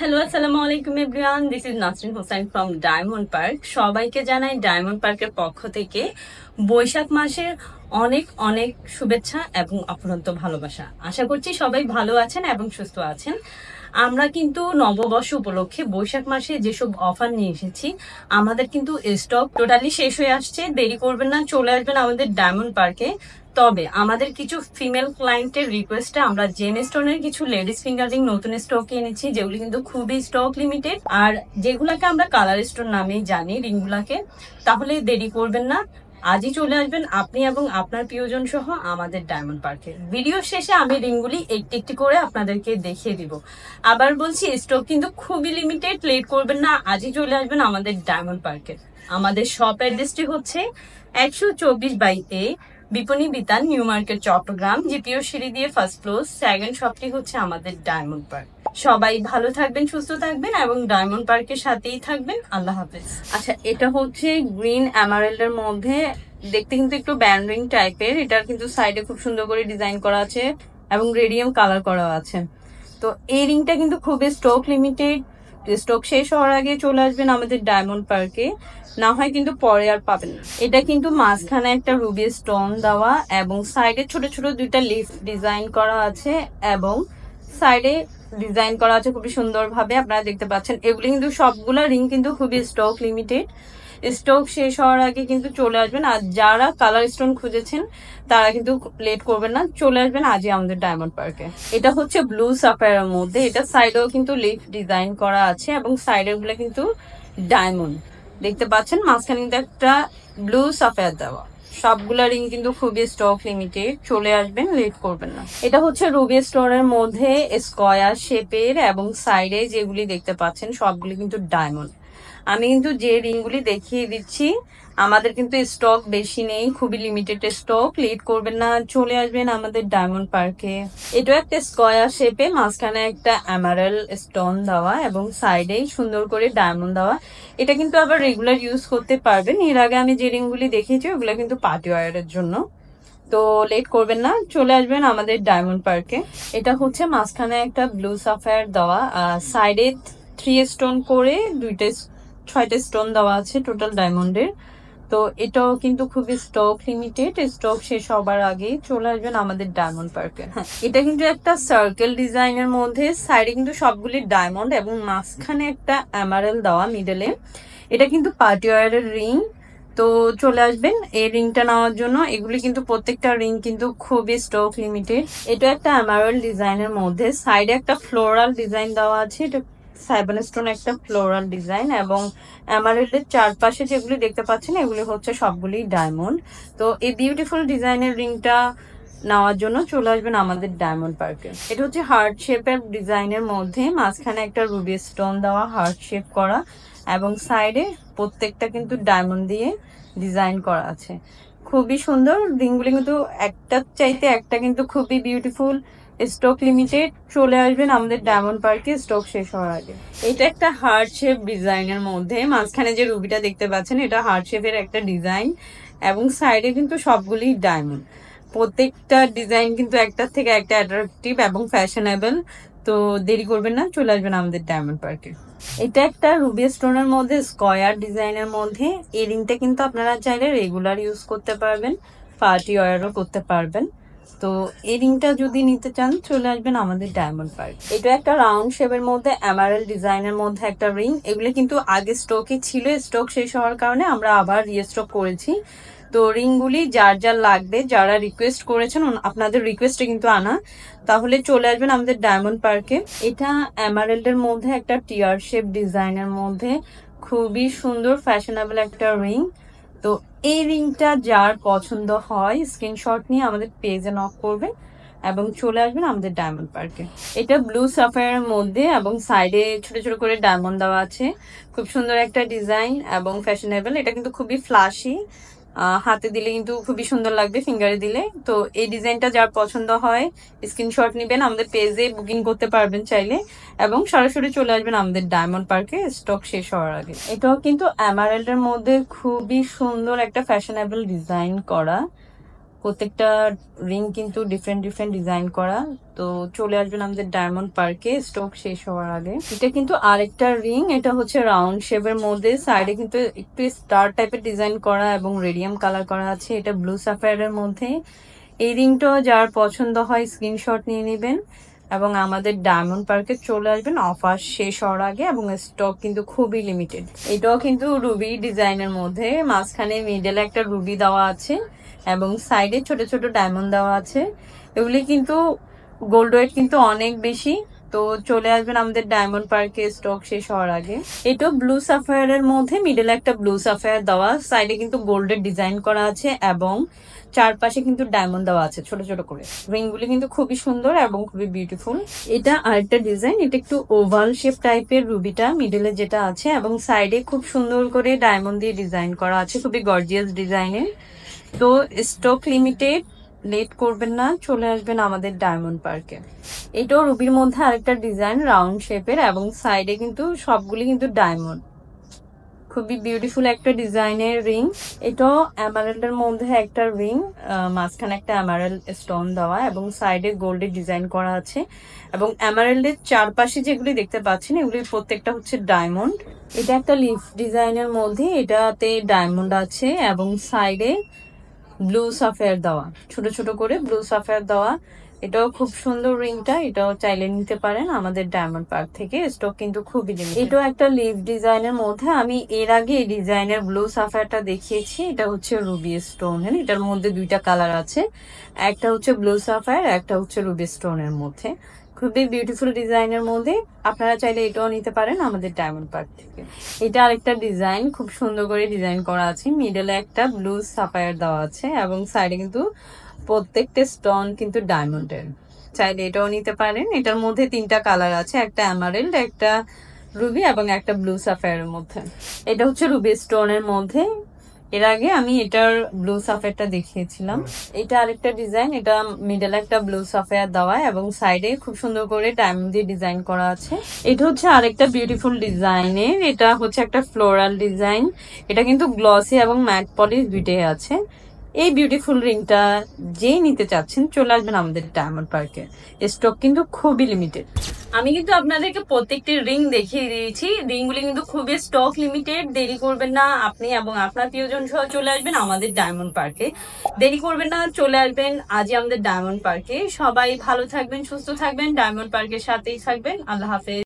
Hello, আসসালামু আলাইকুম everyone. This is Nasrin Hossain from diamond park. সবাইকে জানাই ডায়মন্ড পার্কের পক্ষ থেকে বৈশাখ মাসের অনেক অনেক শুভেচ্ছা এবং অফুরন্ত ভালোবাসা। আশা করছি সবাই ভালো আছেন এবং সুস্থ আছেন। আমরা কিন্তু নববর্ষ উপলক্ষে বৈশাখ মাসে যেসব অফার নিয়ে এসেছি, আমাদের কিন্তু স্টক টোটালি শেষ হয়ে আসছে। দেরি করবেন না, চলে আসবেন আমাদের ডায়মন্ড পার্কে। তবে আমাদের কিছু ফিমেল ক্লায়েন্টের রিকোয়েস্টে আমরা জেম স্টোনের কিছু লেডিস ফিঙ্গারিং নতুন স্টক এনেছি, যেগুলি কিন্তু খুবই স্টক লিমিটেড, আর যেগুলাকে আমরা কালার স্টোন নামেই জানি রিংগুলাকে। তাহলে দেরি করবেন না, আজই চলে আসবেন আপনি এবং আপনার প্রিয়জন সহ আমাদের ডায়মন্ড পার্কে। ভিডিও শেষে আমি রিংগুলি একটি একটি করে আপনাদেরকে দেখিয়ে দিব। আবার বলছি, স্টক কিন্তু খুবই লিমিটেড, লেট করবেন না, আজই চলে আসবেন আমাদের ডায়মন্ড পার্কে। আমাদের শপ অ্যাড্রেসটি হচ্ছে 124/A বিপণী বিতান, নিউ মার্কেট, চট্টগ্রাম। জিপিও সিঁড়ি দিয়ে ফার্স্ট ফ্লোর। সেকেন্ড শপটি হচ্ছে আমাদের ডায়মন্ড পার্ক। সবাই ভালো থাকবেন, সুস্থ থাকবেন এবং ডায়মন্ড পার্কের সাথেই থাকবেন। আল্লাহ হাফেজ। আচ্ছা, এটা হচ্ছে গ্রিন এমারেল্ডের মধ্যে, দেখতে কিন্তু একটু ব্যান্ডিং টাইপের। এটার কিন্তু সাইডে খুব সুন্দর করে ডিজাইন করা আছে এবং রেডিয়াম কালার করা আছে। তো এই রিংটা কিন্তু খুবই স্টক লিমিটেড। স্টক শেষ হওয়ার আগে চলে আসবেন আমাদের ডায়মন্ড পার্কে, না হয় কিন্তু পরে আর পাবেন না। এটা কিন্তু মাঝখানে একটা রুবি স্টোন দেওয়া এবং সাইডে ছোট ছোট দুইটা লিফ ডিজাইন করা আছে এবং সাইডে ডিজাইন করা আছে খুবই সুন্দর ভাবে, আপনারা দেখতে পাচ্ছেন। এগুলি কিন্তু সবগুলা রিং কিন্তু খুবই স্টক লিমিটেড। স্টক শেষ হওয়ার আগে কিন্তু চলে আসবেন। আর যারা কালার স্টোন খুঁজেছেন তারা কিন্তু লেট করবেন না, চলে আসবেন আজই আমাদের ডায়মন্ড পার্কে। এটা হচ্ছে ব্লু সাফায়ারের মধ্যে, এটা সাইডেও কিন্তু লিফ ডিজাইন করা আছে এবং সাইডের গুলো কিন্তু ডায়মন্ড দেখতে পাচ্ছেন। মাঝখানে কিন্তু একটা ব্লু সাফায়ার দেওয়া। সবগুলা রিং কিন্তু খুবই স্টক লিমিটেড, চলে আসবেন, লেট করবেন না। এটা হচ্ছে রুবি স্টোনের মধ্যে স্কয়ার শেপের এবং সাইডে যেগুলি দেখতে পাচ্ছেন সবগুলি কিন্তু ডায়মন্ড। আমি কিন্তু যে রিংগুলি দেখিয়ে দিচ্ছি, আমাদের কিন্তু স্টক বেশি নেই, খুবই লিমিটেড স্টক। লেট করবেন না, চলে আসবেন আমাদের ডায়মন্ড পার্কে। এটা একটা স্কয়ার শেপে, মাঝখানে একটা এমারেল স্টোন দেওয়া এবং সাইডে সুন্দর করে ডায়মন্ড দেওয়া। এটা কিন্তু আবার রেগুলার ইউজ করতে পারবেন। এর আগে আমি যে রিংগুলি দেখিয়েছি ওগুলো কিন্তু পার্টি ওয়্যারের জন্য। তো লেট করবেন না, চলে আসবেন আমাদের ডায়মন্ড পার্কে। এটা হচ্ছে মাঝখানে একটা ব্লু সাফায়ার দেওয়া, সাইডে 3 স্টোন করে 6টা স্টোন দেওয়া আছে টোটাল ডায়মন্ডের। তো এটাও কিন্তু খুবই স্টক লিমিটেড, স্টক শেষ হবার আগেই চলে আসবেন আমাদের ডায়মন্ড পার্কে। এটা কিন্তু একটা সার্কেল ডিজাইনের মধ্যে, সাইডে কিন্তু সবগুলি ডায়মন্ড এবং মাঝখানে একটা এমারেল দেওয়া মিডলে। এটা কিন্তু পার্টি ওয়্যারের রিং। তো চলে আসবেন এই রিংটা নেওয়ার জন্য। এগুলি কিন্তু প্রত্যেকটা রিং কিন্তু খুবই স্টক লিমিটেড। এটা একটা এমারেল ডিজাইনের মধ্যে, সাইডে একটা ফ্লোরাল ডিজাইন দেওয়া আছে। এটা 7 স্টোন একটা ফ্লোরাল ডিজাইন এবং এমারেল্ডের চারপাশে যেগুলি দেখতে পাচ্ছেন এগুলি হচ্ছে সবগুলি ডায়মন্ড। তো এই বিউটিফুল ডিজাইনের রিংটা নেওয়ার জন্য চলে আসবেন আমাদের ডায়মন্ড পার্কে। এটা হচ্ছে হার্ট শেপের ডিজাইনের মধ্যে, মাঝখানে একটা রুবি স্টোন দেওয়া, হার্ট শেপ করা এবং সাইডে প্রত্যেকটা কিন্তু ডায়মন্ড দিয়ে ডিজাইন করা আছে। খুবই সুন্দর রিংগুলি, কিন্তু একটা চাইতে একটা কিন্তু খুবই বিউটিফুল। স্টক লিমিটেড, চলে আসবেন আমাদের ডায়মন্ড পার্কে স্টক শেষ হওয়ার আগে। এটা একটা হার্ট শেপ ডিজাইনের মধ্যে, মাঝখানে যে রুবিটা দেখতে পাচ্ছেন এটা হার্ট শেপের একটা ডিজাইন এবং সাইডে কিন্তু সবগুলি ডায়মন্ড। প্রত্যেকটা ডিজাইন কিন্তু একটার থেকে একটা অ্যাট্রাকটিভ এবং ফ্যাশনেবল। তো দেরি করবেন না, চলে আসবেন আমাদের ডায়মন্ড পার্কে। এটা একটা রুবি স্টোনের মধ্যে স্কয়ার ডিজাইনের মধ্যে। এই রিংটা কিন্তু আপনারা চাইলে রেগুলার ইউজ করতে পারবেন, পার্টি ওয়্যারও করতে পারবেন। তো এই রিংটা যদি নিতে চান চলে আসবেন আমাদের ডায়মন্ড পার্ক। এটা একটা রাউন্ড শেপের মধ্যে এমারেল ডিজাইনের মধ্যে একটা রিং। এগুলো কিন্তু আগে স্টকে ছিল, স্টক শেষ হওয়ার কারণে আমরা আবার রিস্টক করেছি। তো রিংগুলি যার যার লাগবে, যারা রিকোয়েস্ট করেছেন আপনাদের রিকোয়েস্টে কিন্তু আনা, তাহলে চলে আসবেন আমাদের ডায়মন্ড পার্কে। এটা এমারেল্ডের মধ্যে একটা টিয়ার শেপ ডিজাইনের মধ্যে খুবই সুন্দর ফ্যাশনেবল একটা রিং। তো এই রিংটা যার পছন্দ হয় স্ক্রিনশট নিয়ে আমাদের পেজে নক করবেন এবং চলে আসবেন আমাদের ডায়মন্ড পার্কে। এটা ব্লু সাফায়ারের মধ্যে এবং সাইডে ছোট ছোট করে ডায়মন্ড দেওয়া আছে। খুব সুন্দর একটা ডিজাইন এবং ফ্যাশনেবল। এটা কিন্তু খুবই ফ্লাশি, হাতে দিলে কিন্তু খুবই সুন্দর লাগবে, ফিঙ্গারে দিলে। তো এই ডিজাইনটা যার পছন্দ হয় স্ক্রিনশট নিবেন, আমাদের পেজে বুকিং করতে পারবেন চাইলে এবং সরাসরি চলে আসবেন আমাদের ডায়মন্ড পার্কে স্টক শেষ হওয়ার আগে। এটাও কিন্তু এমারেল্ডের মধ্যে খুবই সুন্দর একটা ফ্যাশনেবল ডিজাইন করা। প্রত্যেকটা রিং কিন্তু ডিফারেন্ট ডিফারেন্ট ডিজাইন করা। তো চলে আসবেন আমাদের ডায়মন্ড পার্কে স্টক শেষ হওয়ার আগে। এটা কিন্তু আরেকটা রিং, এটা হচ্ছে রাউন্ড শেপের মধ্যে, সাইডে কিন্তু একটু স্টার টাইপের ডিজাইন করা এবং রেডিয়াম কালার করা আছে। এটা ব্লু সাফায়ারের মধ্যে। এই রিংটা যার পছন্দ হয় স্ক্রিনশট নিয়ে নেবেন এবং আমাদের ডায়মন্ড পার্কে চলে আসবেন অফার শেষ হওয়ার আগে, এবং স্টক কিন্তু খুবই লিমিটেড। এটাও কিন্তু রুবি ডিজাইনের মধ্যে, মাঝখানে মিডলে একটা রুবি দেওয়া আছে এবং সাইডে ছোট ছোট ডায়মন্ড দেওয়া আছে। এগুলি কিন্তু গোল্ড ওয়েট কিন্তু অনেক বেশি। তো চলে আসবেন আমাদের ডায়মন্ড পার্কে স্টক শেষ হওয়ার আগে। এটা ব্লু সাফায়ারের মধ্যে মিডলে একটা ব্লু সাফায়ার দেওয়া, সাইডে কিন্তু গোল্ডের ডিজাইন করা আছে এবং চারপাশে কিন্তু ডায়মন্ড দেওয়া আছে ছোট ছোট করে। রিংগুলি কিন্তু খুবই সুন্দর এবং খুবই বিউটিফুল। এটা আরেকটা ডিজাইন, এটা একটু ওভাল শেপ টাইপের রুবিটা মিডলে যেটা আছে এবং সাইডে খুব সুন্দর করে ডায়মন্ড দিয়ে ডিজাইন করা আছে, খুবই গর্জিয়াস ডিজাইনের। তো স্টক লিমিটেড, লেট করবেন না, চলে আসবেন আমাদের ডায়মন্ড পার্কে। এটাও রুবির মধ্যে আরেকটা ডিজাইন রাউন্ড শেপের এবং সাইডে কিন্তু সবগুলি কিন্তু ডায়মন্ড, খুবই বিউটিফুল একটা ডিজাইনের রিং। এটাও এমারেল্ডের মধ্যে একটা রিং, মাঝখানে একটা এমারেল্ড স্টোন দেওয়া এবং সাইডে গোল্ডের ডিজাইন করা আছে এবং এমারেল্ডের চারপাশে যেগুলি দেখতে পাচ্ছেন এগুলি প্রত্যেকটা হচ্ছে ডায়মন্ড। এটা একটা লিফ ডিজাইনের মধ্যে, এটাতে ডায়মন্ড আছে এবং সাইডে ব্লু সাফায়ার দেওয়া, ছোট ছোট করে ব্লু সাফায়ার দেওয়া। এটাও খুব সুন্দর রিংটা, এটাও চাইলে নিতে পারেন আমাদের ডায়মন্ড পার্ক থেকে। স্টক কিন্তু খুবই লিমিটেড। এটাও একটা লিফ ডিজাইনের মধ্যে, আমি এর আগে এই ডিজাইনের ব্লু সাফায়ারটা দেখিয়েছি। এটা হচ্ছে রুবি স্টোন, হ্যাঁ, এটার মধ্যে দুইটা কালার আছে, একটা হচ্ছে ব্লু সাফায়ার, একটা হচ্ছে রুবি স্টোনের মধ্যে। খুবই বিউটিফুল ডিজাইনের মধ্যে, আপনারা চাইলে এটাও নিতে পারেন আমাদের ডায়মন্ড পার্ক থেকে। এটা আরেকটা ডিজাইন, খুব সুন্দর করে ডিজাইন করা আছে, মিডলে একটা ব্লু সাফায়ার দেওয়া আছে এবং সাইডে কিন্তু প্রত্যেকটা স্টোন কিন্তু ডায়মন্ডের। চাইলে এটাও নিতে পারেন। এটার মধ্যে তিনটা কালার আছে, একটা এমারেল্ড, একটা রুবি এবং একটা ব্লু সাফায়ারের মধ্যে। এটা হচ্ছে রুবি স্টোনের মধ্যে, এর আগে আমি এটার ব্লু সাফায়ারটা দেখিয়েছিলাম। এটা আরেকটা ডিজাইন, এটা মিডলে একটা ব্লু সাফায়ার দেওয়া এবং সাইডে খুব সুন্দর করে ডায়মন্ড দিয়ে ডিজাইন করা আছে। এটা হচ্ছে আরেকটা বিউটিফুল ডিজাইনের, এটা হচ্ছে একটা ফ্লোরাল ডিজাইন। এটা কিন্তু গ্লসি এবং ম্যাট পলিশ দুইটাই আছে। এই বিউটিফুল রিংটা যেই নিতে চাচ্ছেন চলে আসবেন আমাদের ডায়মন্ড পার্কে, স্টক কিন্তু খুবই লিমিটেড। আমি কিন্তু আপনাদেরকে প্রত্যেকটি রিং দেখিয়ে দিয়েছি, রিংগুলি কিন্তু খুবই স্টক লিমিটেড। দেরি করবেন না, আপনি এবং আপনার প্রিয়জন সহ চলে আসবেন আমাদের ডায়মন্ড পার্কে। দেরি করবেন না, চলে আসবেন আজই আমাদের ডায়মন্ড পার্কে। সবাই ভালো থাকবেন, সুস্থ থাকবেন, ডায়মন্ড পার্কের সাথেই থাকবেন। আল্লাহ হাফেজ।